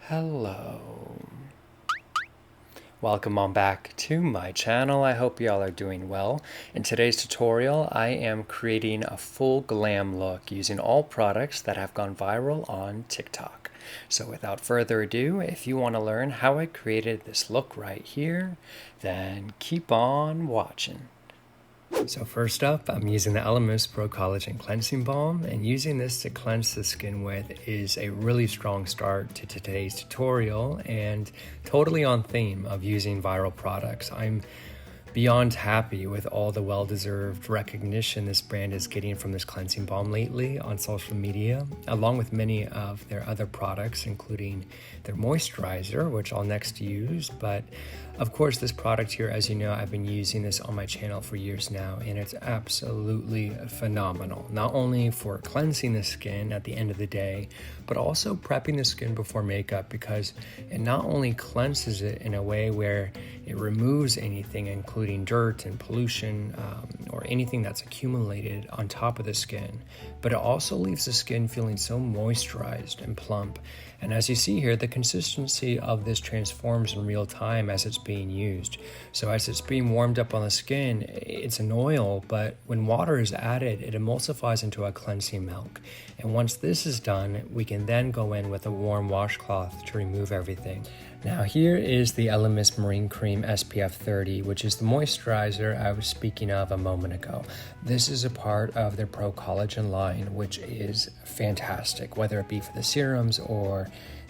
Hello. Welcome on back to my channel. I hope y'all are doing well. In today's tutorial, I am creating a full glam look using all products that have gone viral on TikTok. So without further ado, if you want to learn how I created this look right here, then keep on watching. So first up, I'm using the Elemis Pro-Collagen Cleansing Balm, and using this to cleanse the skin with is a really strong start to today's tutorial and totally on theme of using viral products. I'm beyond happy with all the well-deserved recognition this brand is getting from this cleansing balm lately on social media, along with many of their other products, including their moisturizer, which I'll next use. But of course, this product here, as you know, I've been using this on my channel for years now, and it's absolutely phenomenal. Not only for cleansing the skin at the end of the day, but also prepping the skin before makeup, because it not only cleanses it in a way where it removes anything, including dirt and pollution or anything that's accumulated on top of the skin, but it also leaves the skin feeling so moisturized and plump. And as you see here, the consistency of this transforms in real time as it's being used. So as it's being warmed up on the skin, it's an oil, but when water is added, it emulsifies into a cleansing milk. And once this is done, we can then go in with a warm washcloth to remove everything. Now here is the Elemis Marine Cream SPF 30, which is the moisturizer I was speaking of a moment ago. This is a part of their Pro-Collagen line, which is fantastic, whether it be for the serums or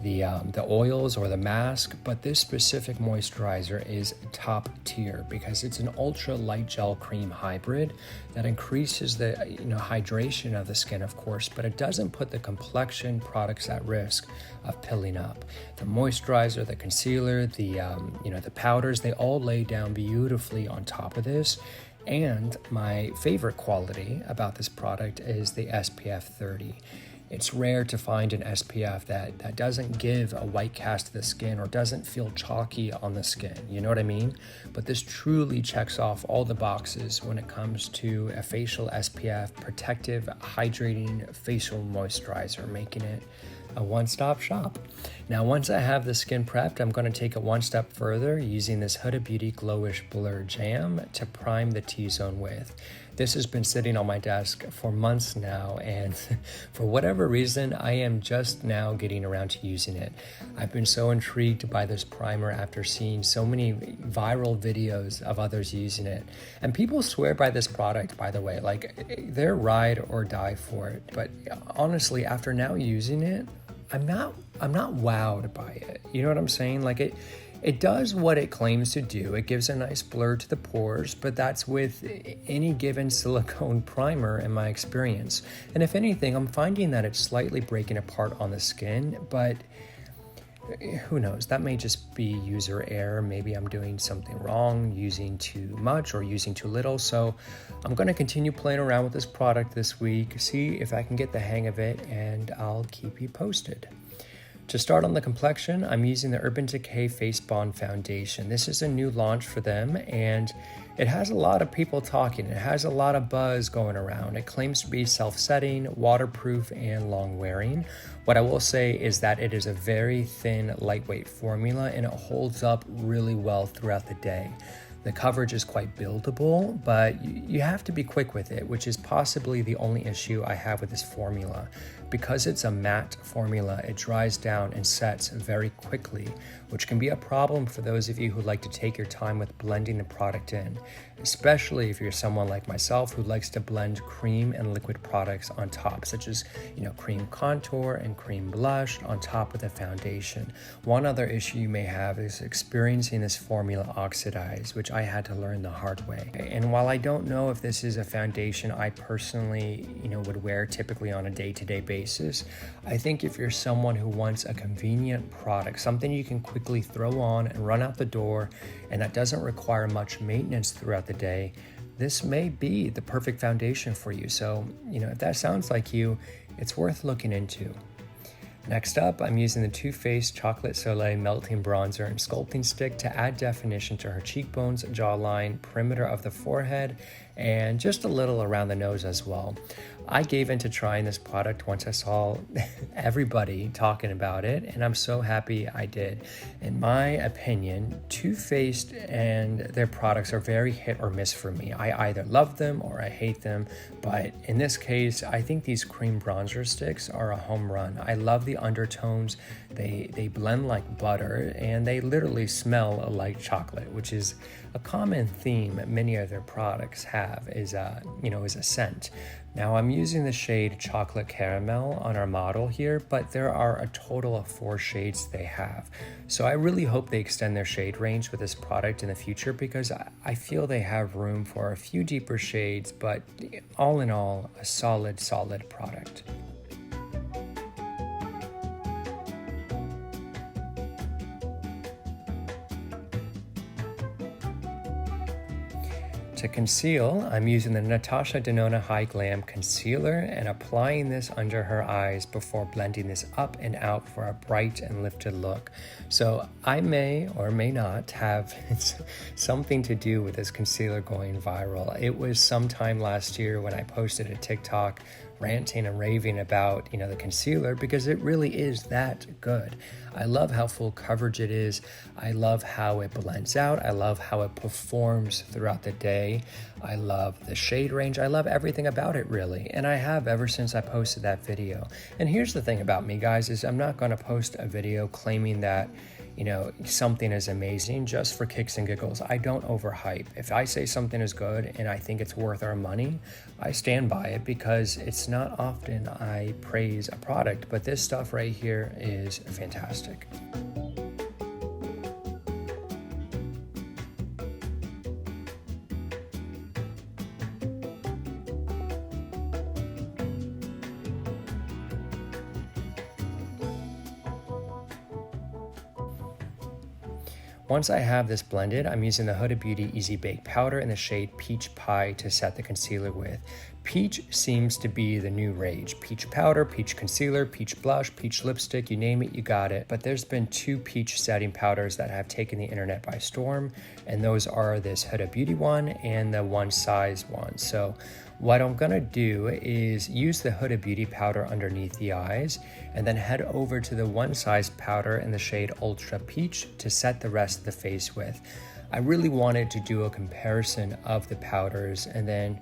the oils or the mask, but this specific moisturizer is top tier because it's an ultra light gel cream hybrid that increases the hydration of the skin, of course, but it doesn't put the complexion products at risk of pilling up. The moisturizer, the concealer, the powders, they all lay down beautifully on top of this. And my favorite quality about this product is the SPF 30. It's rare to find an SPF that doesn't give a white cast to the skin or doesn't feel chalky on the skin, you know what I mean? But this truly checks off all the boxes when it comes to a facial SPF, protective, hydrating facial moisturizer, making it a one-stop shop. Now, once I have the skin prepped, I'm going to take it one step further using this Huda Beauty Glowish Blur Jam to prime the T-zone with. This has been sitting on my desk for months now, and for whatever reason, I am just now getting around to using it. I've been so intrigued by this primer after seeing so many viral videos of others using it. And people swear by this product, by the way, like they're ride or die for it. But honestly, after now using it, I'm not wowed by it. You know what I'm saying? Like it does what it claims to do. It gives a nice blur to the pores, but that's with any given silicone primer in my experience. And if anything, I'm finding that it's slightly breaking apart on the skin, but who knows? That may just be user error. Maybe I'm doing something wrong, using too much or using too little. So I'm going to continue playing around with this product this week, see if I can get the hang of it, and I'll keep you posted. To start on the complexion, I'm using the Urban Decay Face Bond Foundation. This is a new launch for them, and it has a lot of people talking. It has a lot of buzz going around. It claims to be self-setting, waterproof, and long-wearing. What I will say is that it is a very thin, lightweight formula, and it holds up really well throughout the day. The coverage is quite buildable, but you have to be quick with it, which is possibly the only issue I have with this formula. Because it's a matte formula, it dries down and sets very quickly, which can be a problem for those of you who like to take your time with blending the product in, especially if you're someone like myself who likes to blend cream and liquid products on top, such as cream contour and cream blush on top of the foundation. One other issue you may have is experiencing this formula oxidize, which I had to learn the hard way. And while I don't know if this is a foundation I personally would wear typically on a day-to-day basis, I think if you're someone who wants a convenient product, something you can quickly throw on and run out the door, and that doesn't require much maintenance throughout the day, this may be the perfect foundation for you. So, if that sounds like you, it's worth looking into. Next up, I'm using the Too Faced Chocolate Soleil Melting Bronzer and Sculpting Stick to add definition to her cheekbones, jawline, perimeter of the forehead, and just a little around the nose as well. I gave into trying this product once I saw everybody talking about it, and I'm so happy I did. In my opinion, Too Faced and their products are very hit or miss for me. I either love them or I hate them, but in this case, I think these cream bronzer sticks are a home run. I love the undertones. They blend like butter, and they literally smell like chocolate, which is a common theme many of their products have, is a scent. Now I'm using the shade Chocolate Caramel on our model here, but there are a total of 4 shades they have. So I really hope they extend their shade range with this product in the future, because I feel they have room for a few deeper shades, but all in all, a solid product. To conceal, I'm using the Natasha Denona Hy-Glam concealer and applying this under her eyes before blending this up and out for a bright and lifted look. So I may or may not have something to do with this concealer going viral. It was sometime last year when I posted a TikTok ranting and raving about the concealer, because it really is that good. I love how full coverage it is. I love how it blends out. I love how it performs throughout the day. I love the shade range. I love everything about it, really, and I have ever since I posted that video. And here's the thing about me, guys, is I'm not going to post a video claiming that something is amazing just for kicks and giggles. I don't overhype. If I say something is good and I think it's worth our money, I stand by it, because it's not often I praise a product, but this stuff right here is fantastic. Once I have this blended, I'm using the Huda Beauty Easy Bake Powder in the shade Peach Pie to set the concealer with. Peach seems to be the new rage. Peach powder, peach concealer, peach blush, peach lipstick, you name it, you got it. But there's been 2 peach setting powders that have taken the internet by storm, and those are this Huda Beauty one and the One Size one. So what I'm gonna do is use the Huda Beauty powder underneath the eyes, and then head over to the One Size powder in the shade Ultra Peach to set the rest of the face with. I really wanted to do a comparison of the powders, and then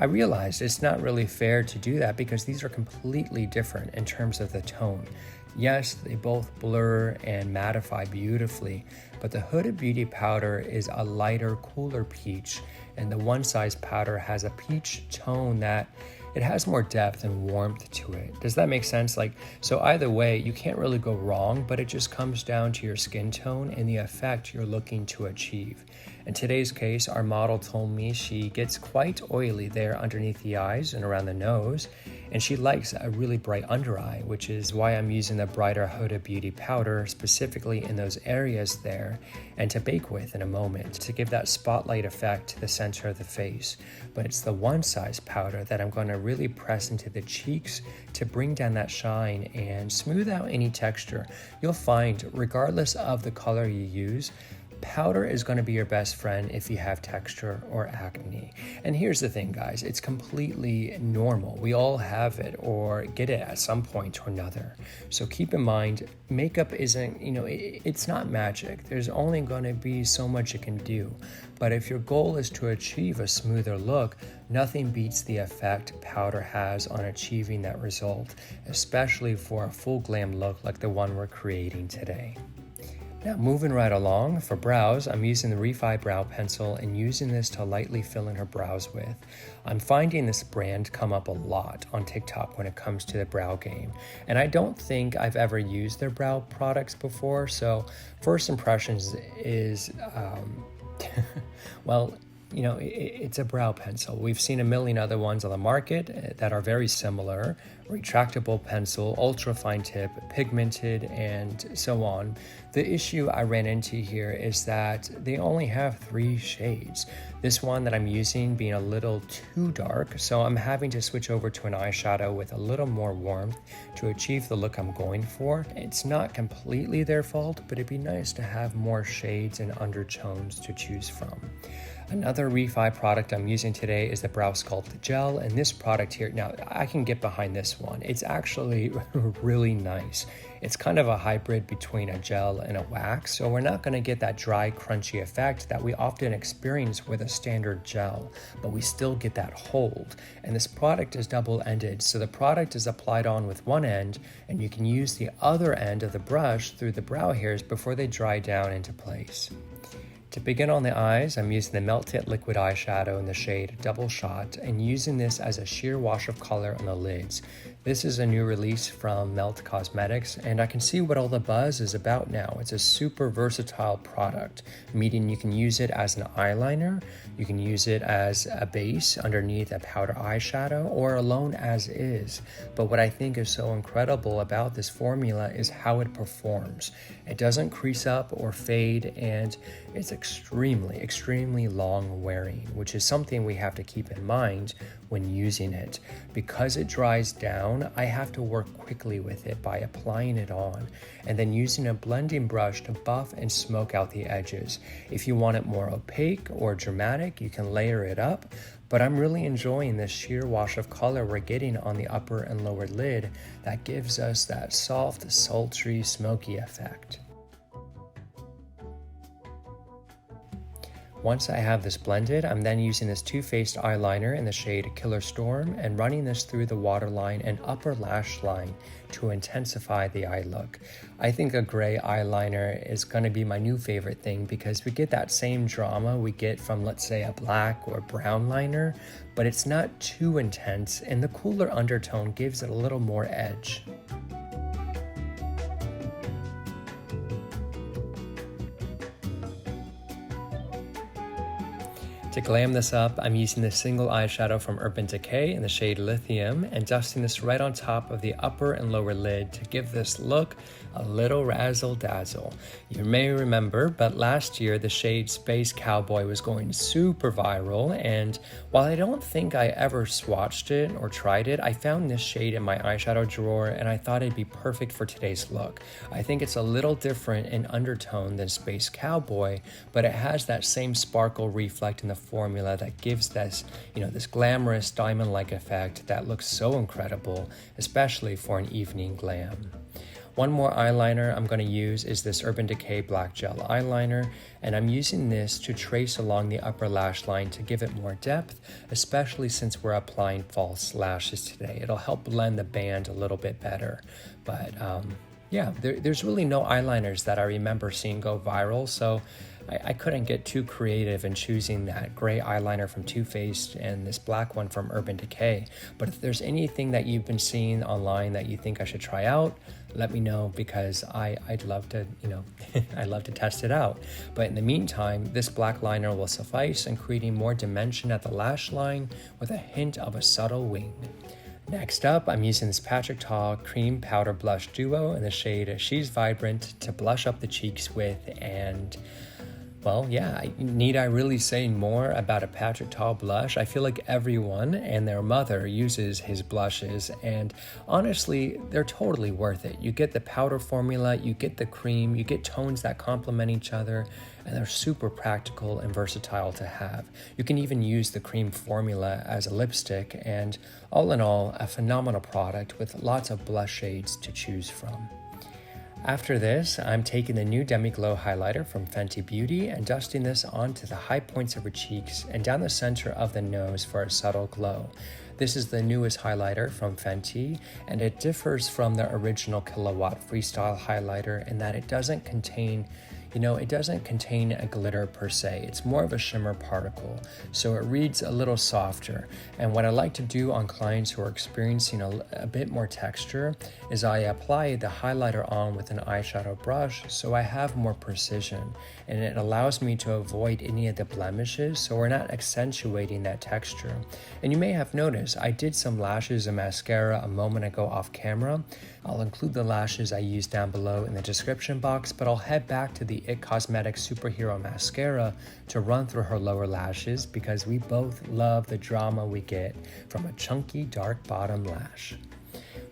I realized it's not really fair to do that, because these are completely different in terms of the tone. Yes, they both blur and mattify beautifully, but the Huda Beauty powder is a lighter, cooler peach, and the One Size powder has a peach tone that it has more depth and warmth to it. Does that make sense? So either way, you can't really go wrong, but it just comes down to your skin tone and the effect you're looking to achieve. In today's case, our model told me she gets quite oily there underneath the eyes and around the nose, and she likes a really bright under eye, which is why I'm using the brighter Huda Beauty powder specifically in those areas there, and to bake with in a moment to give that spotlight effect to the center of the face. But it's the One Size powder that I'm going to really press into the cheeks to bring down that shine and smooth out any texture. You'll find, regardless of the color you use, powder is going to be your best friend if you have texture or acne. And here's the thing, guys, it's completely normal. We all have it or get it at some point or another. So keep in mind, makeup isn't, it's not magic. There's only going to be so much it can do. But if your goal is to achieve a smoother look, nothing beats the effect powder has on achieving that result, especially for a full glam look like the one we're creating today. Now moving right along, for brows, I'm using the REFY brow pencil and using this to lightly fill in her brows with. I'm finding this brand come up a lot on TikTok when it comes to the brow game, and I don't think I've ever used their brow products before, so first impressions is, well, it's a brow pencil. We've seen a million other ones on the market that are very similar. Retractable pencil, ultra fine tip, pigmented, and so on. The issue I ran into here is that they only have 3 shades. This one that I'm using being a little too dark, so I'm having to switch over to an eyeshadow with a little more warmth to achieve the look I'm going for. It's not completely their fault, but it'd be nice to have more shades and undertones to choose from. Another REFY product I'm using today is the Brow Sculpt Gel, and this product here, now I can get behind this one. It's actually really nice. It's kind of a hybrid between a gel and a wax, so we're not going to get that dry, crunchy effect that we often experience with a standard gel, but we still get that hold. And this product is double-ended, so the product is applied on with one end, and you can use the other end of the brush through the brow hairs before they dry down into place. To begin on the eyes, I'm using the Melt Tint Liquid Eyeshadow in the shade Double Shot and using this as a sheer wash of color on the lids. This is a new release from Melt Cosmetics, and I can see what all the buzz is about now. It's a super versatile product, meaning you can use it as an eyeliner, you can use it as a base underneath a powder eyeshadow, or alone as is. But what I think is so incredible about this formula is how it performs. It doesn't crease up or fade, and it's extremely long wearing, which is something we have to keep in mind when using it. Because it dries down, I have to work quickly with it by applying it on and then using a blending brush to buff and smoke out the edges. If you want it more opaque or dramatic, you can layer it up, but I'm really enjoying this sheer wash of color we're getting on the upper and lower lid that gives us that soft, sultry, smoky effect. Once I have this blended, I'm then using this Too Faced eyeliner in the shade Killer Storm and running this through the waterline and upper lash line to intensify the eye look. I think a gray eyeliner is going to be my new favorite thing because we get that same drama we get from, let's say, a black or brown liner, but it's not too intense and the cooler undertone gives it a little more edge. To glam this up, I'm using this single eyeshadow from Urban Decay in the shade Lithium and dusting this right on top of the upper and lower lid to give this look a little razzle dazzle. You may remember, but last year the shade Space Cowboy was going super viral, and while I don't think I ever swatched it or tried it, I found this shade in my eyeshadow drawer and I thought it'd be perfect for today's look. I think it's a little different in undertone than Space Cowboy, but it has that same sparkle reflect in the formula that gives this, this glamorous diamond-like effect that looks so incredible, especially for an evening glam. One more eyeliner I'm going to use is this Urban Decay Black Gel Eyeliner, and I'm using this to trace along the upper lash line to give it more depth, especially since we're applying false lashes today. It'll help blend the band a little bit better. But yeah, there's really no eyeliners that I remember seeing go viral, so I couldn't get too creative in choosing that gray eyeliner from Too Faced and this black one from Urban Decay. But if there's anything that you've been seeing online that you think I should try out, let me know because I'd love to, I'd love to test it out. But in the meantime, this black liner will suffice in creating more dimension at the lash line with a hint of a subtle wing. Next up, I'm using this Patrick Ta Cream Powder Blush Duo in the shade She's Vibrant to blush up the cheeks with, and well, yeah, need I really say more about a Patrick Ta blush? I feel like everyone and their mother uses his blushes, and honestly, they're totally worth it. You get the powder formula, you get the cream, you get tones that complement each other, and they're super practical and versatile to have. You can even use the cream formula as a lipstick, and all in all, a phenomenal product with lots of blush shades to choose from. After this, I'm taking the new Demi Glow highlighter from Fenty Beauty and dusting this onto the high points of her cheeks and down the center of the nose for a subtle glow. This is the newest highlighter from Fenty, and it differs from the original Kilowatt Freestyle highlighter in that it doesn't contain a glitter per se. It's more of a shimmer particle, so it reads a little softer. And what I like to do on clients who are experiencing a bit more texture is I apply the highlighter on with an eyeshadow brush so I have more precision, and it allows me to avoid any of the blemishes so we're not accentuating that texture. And you may have noticed I did some lashes and mascara a moment ago off camera. I'll include the lashes I used down below in the description box, but I'll head back to the IT Cosmetics Superhero Mascara to run through her lower lashes because we both love the drama we get from a chunky dark bottom lash.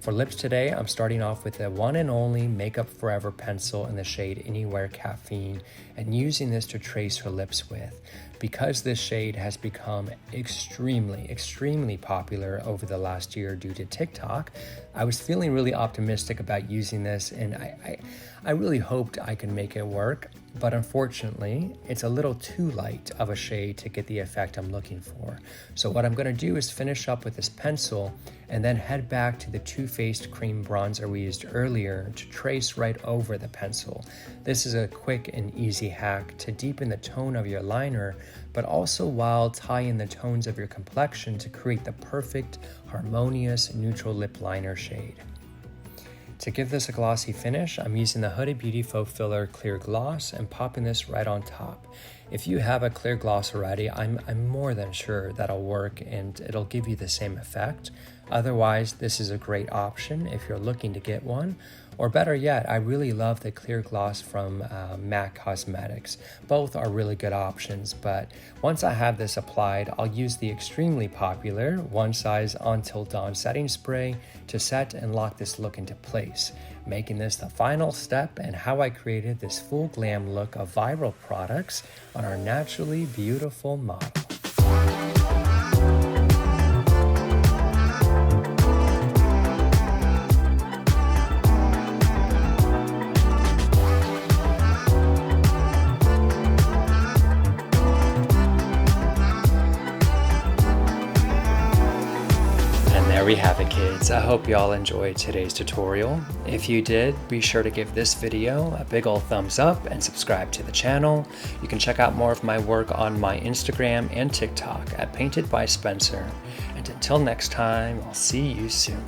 For lips today, I'm starting off with the one and only Makeup Forever pencil in the shade Anywhere Caffeine and using this to trace her lips with. Because this shade has become extremely popular over the last year due to TikTok, I was feeling really optimistic about using this, and I really hoped I could make it work, but unfortunately, it's a little too light of a shade to get the effect I'm looking for. So what I'm gonna do is finish up with this pencil and then head back to the Too Faced cream bronzer we used earlier to trace right over the pencil. This is a quick and easy hack to deepen the tone of your liner, but also while tying the tones of your complexion to create the perfect, harmonious, neutral lip liner shade. To give this a glossy finish, I'm using the Huda Beauty Faux Filler Clear Gloss and popping this right on top. If you have a clear gloss already, I'm more than sure that'll work and it'll give you the same effect. Otherwise, this is a great option if you're looking to get one. Or better yet, I really love the clear gloss from MAC Cosmetics. Both are really good options, but once I have this applied, I'll use the extremely popular One Size Until Dawn setting spray to set and lock this look into place, making this the final step in how I created this full glam look of viral products on our naturally beautiful model. There we have it, kids. I hope y'all enjoyed today's tutorial. If you did, be sure to give this video a big ol' thumbs up and subscribe to the channel. You can check out more of my work on my Instagram and TikTok at Painted by Spencer. And until next time, I'll see you soon.